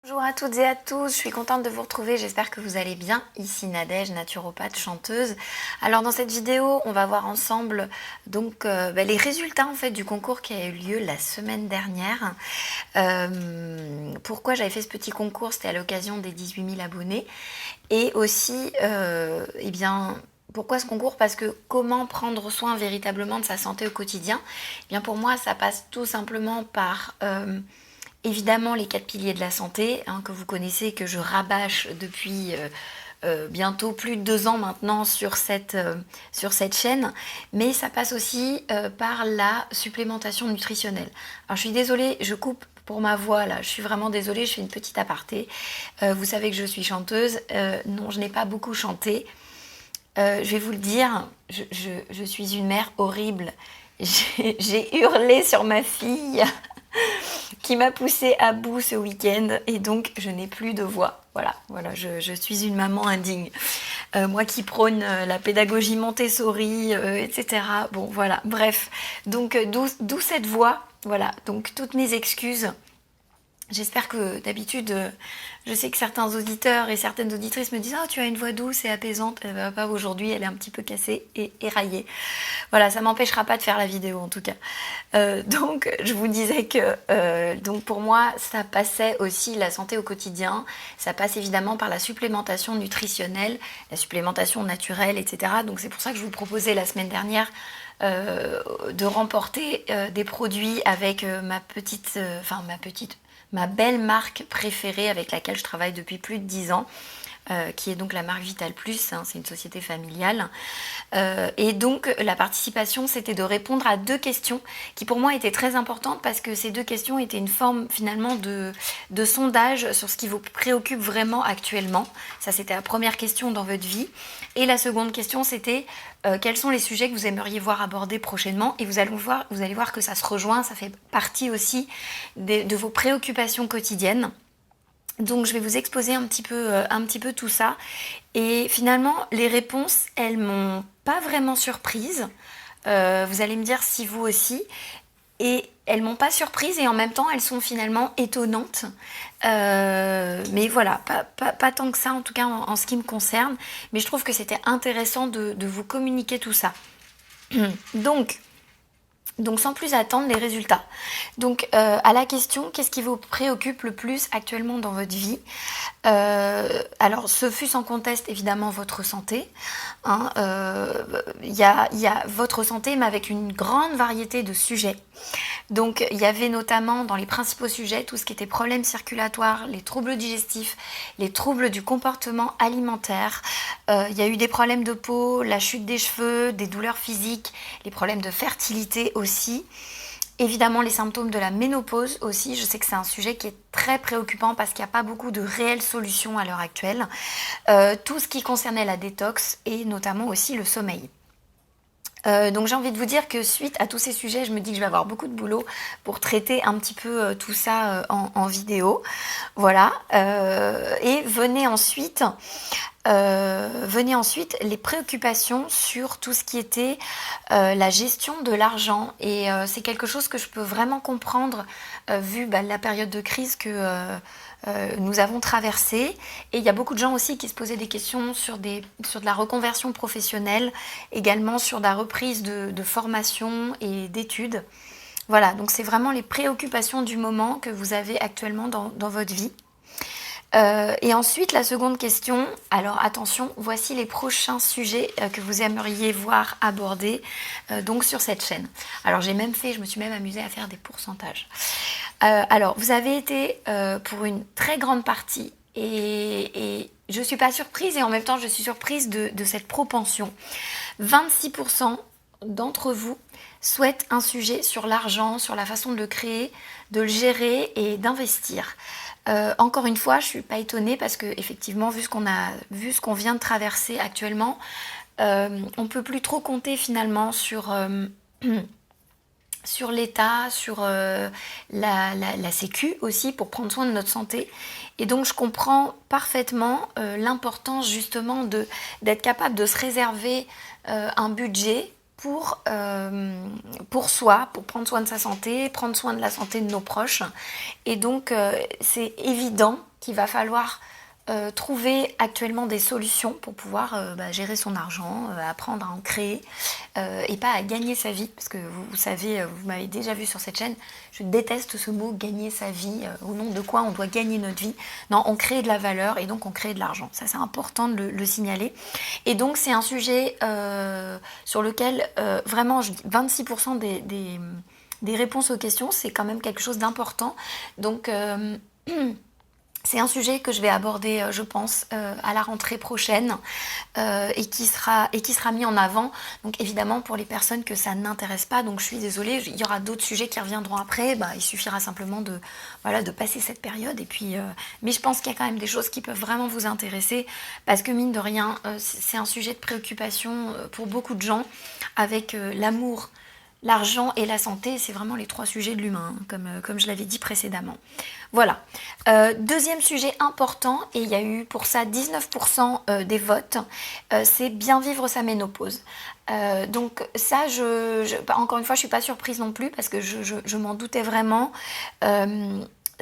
Bonjour à toutes et à tous, je suis contente de vous retrouver, j'espère que vous allez bien. Ici Nadège, naturopathe, chanteuse. Alors dans cette vidéo, on va voir ensemble les résultats en fait du concours qui a eu lieu la semaine dernière. Pourquoi j'avais fait ce petit concours, c'était à l'occasion des 18 000 abonnés. Et aussi, pourquoi ce concours? Parce que comment prendre soin véritablement de sa santé au quotidien? Eh bien pour moi, ça passe tout simplement par... évidemment, les 4 piliers de la santé, que vous connaissez, que je rabâche depuis bientôt plus de 2 ans maintenant sur cette chaîne, mais ça passe aussi par la supplémentation nutritionnelle. Alors je suis désolée, je coupe pour ma voix là, je suis vraiment désolée, je fais une petite aparté. Vous savez que je suis chanteuse, non, je n'ai pas beaucoup chanté. Je vais vous le dire, je suis une mère horrible. J'ai hurlé sur ma fille qui m'a poussée à bout ce week-end et donc je n'ai plus de voix. Voilà, je suis une maman indigne. Moi qui prône la pédagogie Montessori, etc. Bon, voilà, bref. Donc, d'où cette voix. Voilà, donc toutes mes excuses. J'espère que d'habitude, je sais que certains auditeurs et certaines auditrices me disent « Oh, tu as une voix douce et apaisante. » Pas aujourd'hui, elle est un petit peu cassée et éraillée. Voilà, ça m'empêchera pas de faire la vidéo en tout cas. Donc, je vous disais que donc pour moi, ça passait aussi la santé au quotidien. Ça passe évidemment par la supplémentation nutritionnelle, la supplémentation naturelle, etc. Donc, c'est pour ça que je vous proposais la semaine dernière de remporter des produits avec ma belle marque préférée avec laquelle je travaille depuis plus de 10 ans, qui est donc la marque Vital Plus, c'est une société familiale. Et donc la participation, c'était de répondre à 2 questions qui pour moi étaient très importantes parce que ces 2 questions étaient une forme finalement de sondage sur ce qui vous préoccupe vraiment actuellement. Ça, c'était la première question dans votre vie. Et la seconde question, c'était quels sont les sujets que vous aimeriez voir abordés prochainement. Et vous allez voir que ça se rejoint, ça fait partie aussi de vos préoccupations quotidiennes. Donc je vais vous exposer un petit peu tout ça. Et finalement, les réponses, elles m'ont pas vraiment surprise. Vous allez me dire si vous aussi. Et elles m'ont pas surprise et en même temps, elles sont finalement étonnantes. Mais voilà, pas tant que ça, en tout cas en ce qui me concerne. Mais je trouve que c'était intéressant de vous communiquer tout ça. Donc sans plus attendre, les résultats. Donc à la question, qu'est-ce qui vous préoccupe le plus actuellement dans votre vie? Alors ce fut sans conteste évidemment votre santé. Il y a votre santé mais avec une grande variété de sujets. Donc il y avait notamment dans les principaux sujets tout ce qui était problèmes circulatoires, les troubles digestifs, les troubles du comportement alimentaire. Il y a eu des problèmes de peau, la chute des cheveux, des douleurs physiques, les problèmes de fertilité aussi. Évidemment, les symptômes de la ménopause aussi. Je sais que c'est un sujet qui est très préoccupant parce qu'il n'y a pas beaucoup de réelles solutions à l'heure actuelle. Tout ce qui concernait la détox et notamment aussi le sommeil. Donc j'ai envie de vous dire que suite à tous ces sujets, je me dis que je vais avoir beaucoup de boulot pour traiter un petit peu tout ça en vidéo. Voilà. Et venez ensuite les préoccupations sur tout ce qui était la gestion de l'argent. Et c'est quelque chose que je peux vraiment comprendre vu la période de crise que nous avons traversée. Et il y a beaucoup de gens aussi qui se posaient des questions sur de la reconversion professionnelle, également sur la reprise de formation et d'études. Voilà, donc c'est vraiment les préoccupations du moment que vous avez actuellement dans votre vie. Et ensuite, la seconde question, alors attention, voici les prochains sujets que vous aimeriez voir abordés donc sur cette chaîne. Alors je me suis même amusée à faire des pourcentages. Alors, vous avez été pour une très grande partie et je ne suis pas surprise et en même temps je suis surprise de cette propension. 26% d'entre vous souhaitent un sujet sur l'argent, sur la façon de le créer, de le gérer et d'investir. Encore une fois, je ne suis pas étonnée parce que effectivement, vu ce qu'on vient de traverser actuellement, on ne peut plus trop compter finalement sur l'État, sur la Sécu aussi pour prendre soin de notre santé. Et donc je comprends parfaitement l'importance justement d'être capable de se réserver un budget pour soi, pour prendre soin de sa santé, prendre soin de la santé de nos proches. Et donc, c'est évident qu'il va falloir trouver actuellement des solutions pour pouvoir gérer son argent, apprendre à en créer et pas à gagner sa vie, parce que vous savez, vous m'avez déjà vu sur cette chaîne, je déteste ce mot gagner sa vie, au nom de quoi on doit gagner notre vie. Non, on crée de la valeur et donc on crée de l'argent, ça c'est important de le signaler. Et donc c'est un sujet sur lequel vraiment 26% des réponses aux questions, c'est quand même quelque chose d'important. Donc c'est un sujet que je vais aborder, je pense, à la rentrée prochaine et qui sera mis en avant. Donc évidemment pour les personnes que ça n'intéresse pas, donc je suis désolée, il y aura d'autres sujets qui reviendront après. Il suffira simplement de passer cette période. Et puis, mais je pense qu'il y a quand même des choses qui peuvent vraiment vous intéresser parce que mine de rien, c'est un sujet de préoccupation pour beaucoup de gens avec l'amour, l'argent et la santé, c'est vraiment les 3 sujets de l'humain, comme je l'avais dit précédemment. Voilà. Deuxième sujet important, et il y a eu pour ça 19% des votes, c'est bien vivre sa ménopause. Donc ça, encore une fois, je ne suis pas surprise non plus, parce que je m'en doutais vraiment.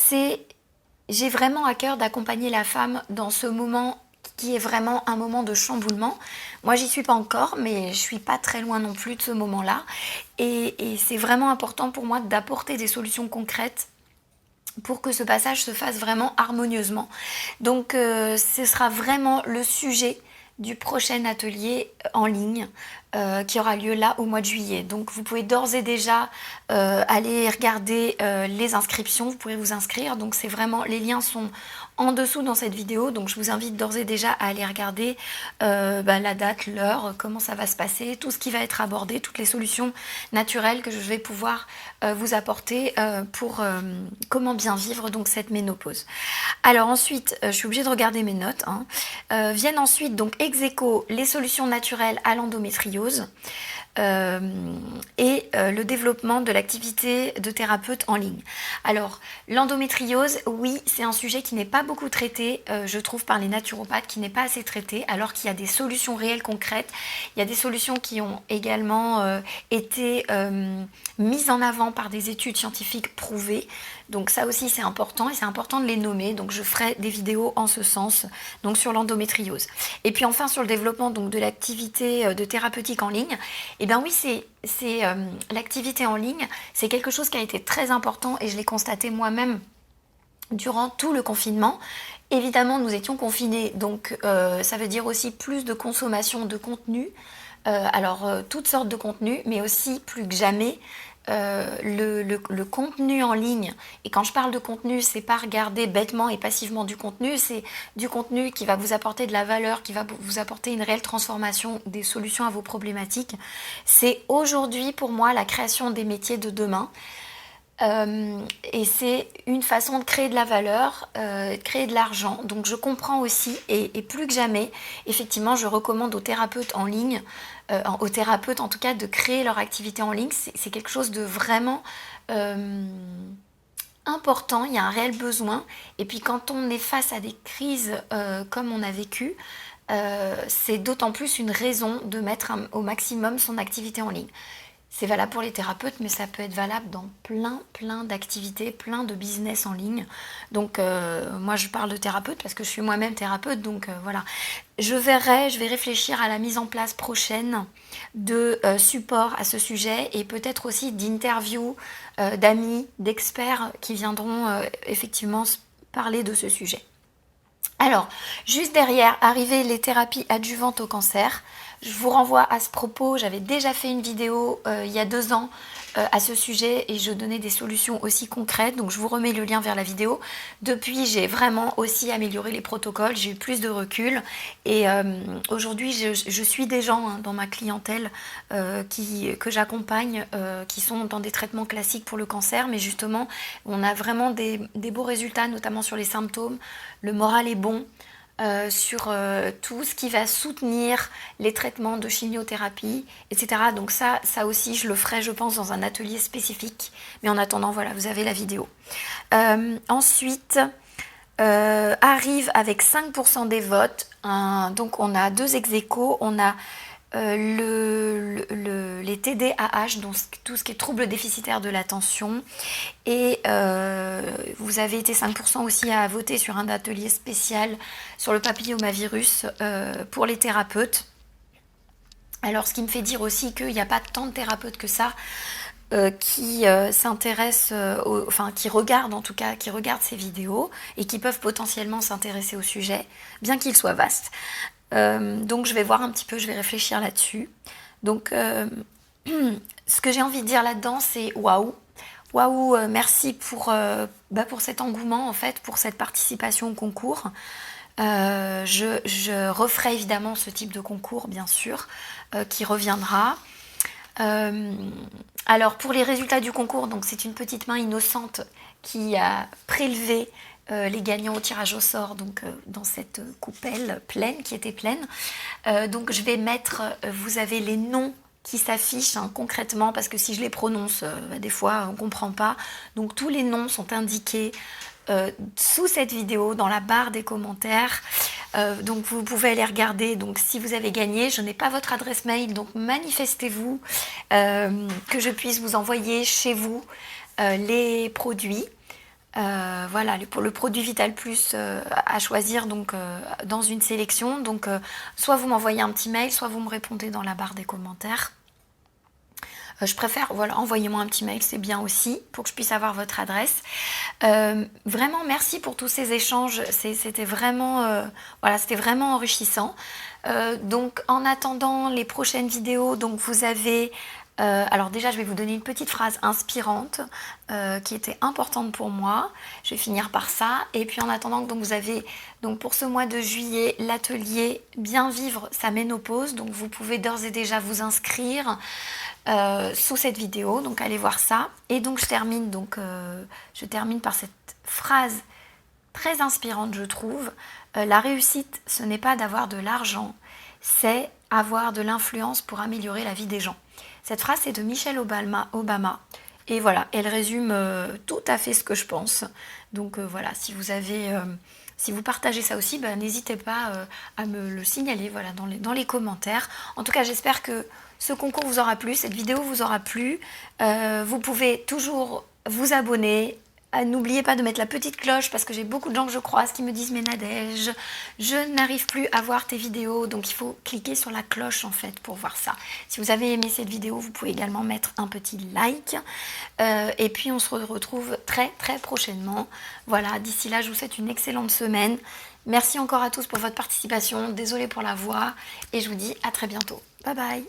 J'ai vraiment à cœur d'accompagner la femme dans ce moment qui est vraiment un moment de chamboulement. Moi, j'y suis pas encore, mais je suis pas très loin non plus de ce moment-là. Et c'est vraiment important pour moi d'apporter des solutions concrètes pour que ce passage se fasse vraiment harmonieusement. Donc, ce sera vraiment le sujet du prochain atelier en ligne qui aura lieu là au mois de juillet. Donc vous pouvez d'ores et déjà aller regarder les inscriptions, vous pourrez vous inscrire. Donc c'est vraiment, les liens sont en dessous dans cette vidéo, donc je vous invite d'ores et déjà à aller regarder la date, l'heure, comment ça va se passer, tout ce qui va être abordé, toutes les solutions naturelles que je vais pouvoir vous apporter pour comment bien vivre donc cette ménopause. Alors ensuite, je suis obligée de regarder mes notes, viennent ensuite donc ex aequo les solutions naturelles à l'endométriose et le développement de l'activité de thérapeute en ligne. Alors, l'endométriose, oui, c'est un sujet qui n'est pas beaucoup traité, je trouve, par les naturopathes, qui n'est pas assez traité, alors qu'il y a des solutions réelles, concrètes. Il y a des solutions qui ont également été mises en avant par des études scientifiques prouvées. Donc ça aussi, c'est important, et c'est important de les nommer. Donc je ferai des vidéos en ce sens, donc sur l'endométriose. Et puis enfin, sur le développement donc, de l'activité de thérapeutique en ligne, et bien oui, c'est l'activité en ligne, c'est quelque chose qui a été très important, et je l'ai constaté moi-même durant tout le confinement. Évidemment, nous étions confinés, donc ça veut dire aussi plus de consommation de contenu, toutes sortes de contenus, mais aussi plus que jamais le contenu en ligne. Et quand je parle de contenu, c'est pas regarder bêtement et passivement du contenu, c'est du contenu qui va vous apporter de la valeur, qui va vous apporter une réelle transformation, des solutions à vos problématiques. C'est aujourd'hui pour moi la création des métiers de demain. Et c'est une façon de créer de la valeur, de créer de l'argent. Donc je comprends aussi, et plus que jamais, effectivement, je recommande aux thérapeutes en ligne, aux thérapeutes en tout cas, de créer leur activité en ligne. C'est quelque chose de vraiment important, il y a un réel besoin. Et puis quand on est face à des crises comme on a vécu, c'est d'autant plus une raison de mettre au maximum son activité en ligne. C'est valable pour les thérapeutes, mais ça peut être valable dans plein d'activités, plein de business en ligne. Donc moi je parle de thérapeute parce que je suis moi-même thérapeute, donc voilà. Je vais réfléchir à la mise en place prochaine de supports à ce sujet, et peut-être aussi d'interviews d'amis, d'experts qui viendront effectivement parler de ce sujet. Alors, juste derrière, arrivent les thérapies adjuvantes au cancer. Je vous renvoie à ce propos, j'avais déjà fait une vidéo il y a 2 ans à ce sujet, et je donnais des solutions aussi concrètes, donc je vous remets le lien vers la vidéo. Depuis, j'ai vraiment aussi amélioré les protocoles, j'ai eu plus de recul, et aujourd'hui je suis des gens dans ma clientèle que j'accompagne, qui sont dans des traitements classiques pour le cancer, mais justement on a vraiment des beaux résultats, notamment sur les symptômes, le moral est bon. Sur tout ce qui va soutenir les traitements de chimiothérapie, etc. Donc ça aussi, je le ferai, je pense, dans un atelier spécifique. Mais en attendant, voilà, vous avez la vidéo. Ensuite, arrive avec 5% des votes. Donc on a 2 ex aequo. On a les TDAH, donc tout ce qui est troubles déficitaires de l'attention. Et vous avez été 5% aussi à voter sur un atelier spécial sur le papillomavirus pour les thérapeutes. Alors, ce qui me fait dire aussi qu'il n'y a pas tant de thérapeutes que ça qui s'intéressent, enfin qui regardent en tout cas, qui regardent ces vidéos et qui peuvent potentiellement s'intéresser au sujet, bien qu'il soit vaste. Donc je vais voir un petit peu, je vais réfléchir là-dessus. Donc ce que j'ai envie de dire là-dedans, c'est waouh. Waouh, merci pour cet engouement en fait, pour cette participation au concours. Je referai évidemment ce type de concours, bien sûr, qui reviendra. Alors pour les résultats du concours, donc c'est une petite main innocente qui a prélevé les gagnants au tirage au sort, donc dans cette coupelle pleine, qui était pleine. Donc je vais mettre, vous avez les noms qui s'affichent hein, concrètement, parce que si je les prononce, des fois on ne comprend pas. Donc tous les noms sont indiqués sous cette vidéo, dans la barre des commentaires. Donc vous pouvez aller regarder. Donc si vous avez gagné, je n'ai pas votre adresse mail, donc manifestez-vous que je puisse vous envoyer chez vous les produits. Voilà, pour le produit Vital Plus à choisir donc, dans une sélection. Donc soit vous m'envoyez un petit mail, soit vous me répondez dans la barre des commentaires. Je préfère, voilà, envoyez-moi un petit mail, c'est bien aussi, pour que je puisse avoir votre adresse. Vraiment, merci pour tous ces échanges, c'était vraiment, voilà, c'était vraiment enrichissant. Donc, en attendant les prochaines vidéos, donc vous avez... alors déjà, je vais vous donner une petite phrase inspirante qui était importante pour moi. Je vais finir par ça. Et puis en attendant, donc, vous avez donc, pour ce mois de juillet l'atelier Bien vivre sa ménopause. Donc vous pouvez d'ores et déjà vous inscrire sous cette vidéo. Donc allez voir ça. Et donc je termine par cette phrase très inspirante, je trouve. La réussite, ce n'est pas d'avoir de l'argent, c'est avoir de l'influence pour améliorer la vie des gens. Cette phrase, c'est de Michelle Obama. Et voilà, elle résume tout à fait ce que je pense. Donc voilà, si vous partagez ça aussi, ben, n'hésitez pas à me le signaler voilà, dans les commentaires. En tout cas, j'espère que ce concours vous aura plu, cette vidéo vous aura plu. Vous pouvez toujours vous abonner. N'oubliez pas de mettre la petite cloche parce que j'ai beaucoup de gens que je croise qui me disent mais Nadège, je n'arrive plus à voir tes vidéos, donc il faut cliquer sur la cloche en fait pour voir ça. Si vous avez aimé cette vidéo, vous pouvez également mettre un petit like et puis on se retrouve très très prochainement. Voilà, d'ici là je vous souhaite une excellente semaine. Merci encore à tous pour votre participation, désolée pour la voix et je vous dis à très bientôt. Bye bye.